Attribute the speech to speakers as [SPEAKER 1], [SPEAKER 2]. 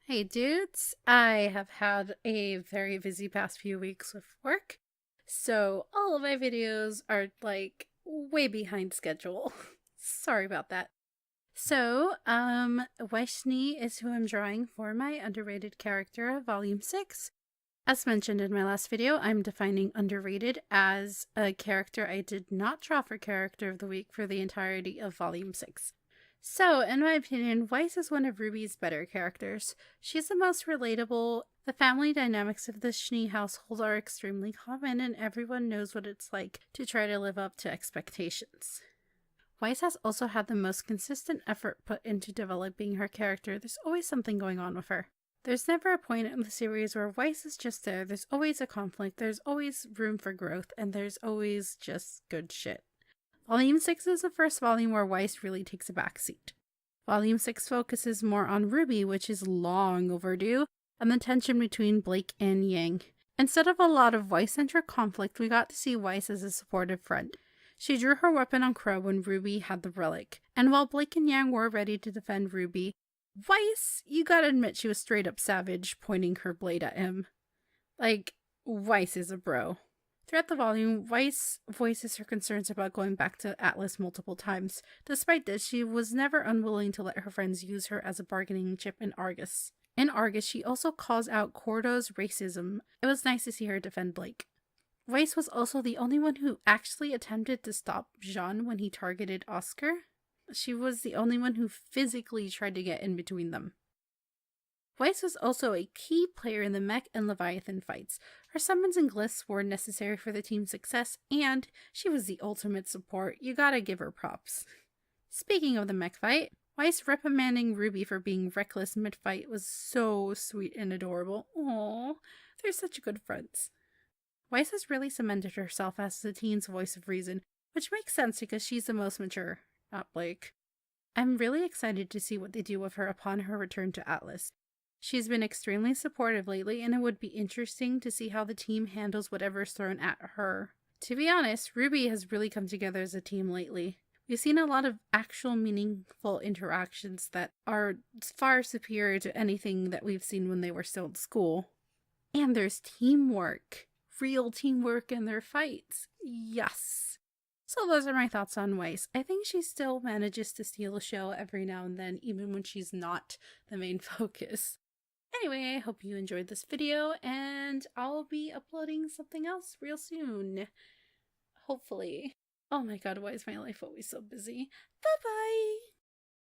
[SPEAKER 1] Hey dudes, I have had a very busy past few weeks with work, so all of my videos are like way behind schedule. Sorry about that. Weishni is who I'm drawing for my underrated character of Volume 6. As mentioned in my last video, I'm defining underrated as a character I did not draw for Character of the Week for the entirety of Volume 6. So, in my opinion, Weiss is one of RWBY's better characters. She's the most relatable. The family dynamics of the Schnee household are extremely common, and everyone knows what it's like to try to live up to expectations. Weiss has also had the most consistent effort put into developing her character. There's always something going on with her. There's never a point in the series where Weiss is just there. There's always a conflict, there's always room for growth, and there's always just good shit. Volume 6 is the first volume where Weiss really takes a backseat. Volume 6 focuses more on RWBY, which is long overdue, and the tension between Blake and Yang. Instead of a lot of Weiss-centric conflict, we got to see Weiss as a supportive friend. She drew her weapon on Crow when RWBY had the relic, and while Blake and Yang were ready to defend RWBY, Weiss, you gotta admit she was straight up savage, pointing her blade at him. Like, Weiss is a bro. Throughout the volume, Weiss voices her concerns about going back to Atlas multiple times. Despite this, she was never unwilling to let her friends use her as a bargaining chip in Argus. In Argus, she also calls out Cordo's racism. It was nice to see her defend Blake. Weiss was also the only one who actually attempted to stop Jean when he targeted Oscar. She was the only one who physically tried to get in between them. Weiss was also a key player in the Mech and Leviathan fights. Her summons and glyphs were necessary for the team's success, and she was the ultimate support. You gotta give her props. Speaking of the Mech fight, Weiss reprimanding RWBY for being reckless mid-fight was so sweet and adorable. Aww, they're such good friends. Weiss has really cemented herself as the teen's voice of reason, which makes sense because she's the most mature, not Blake. I'm really excited to see what they do with her upon her return to Atlas. She's been extremely supportive lately, and it would be interesting to see how the team handles whatever's thrown at her. To be honest, RWBY has really come together as a team lately. We've seen a lot of actual meaningful interactions that are far superior to anything that we've seen when they were still in school. And there's teamwork. Real teamwork in their fights. Yes. So those are my thoughts on Weiss. I think she still manages to steal a show every now and then, even when she's not the main focus. Anyway, I hope you enjoyed this video, and I'll be uploading something else real soon. Hopefully. Oh my god, why is my life always so busy? Bye-bye!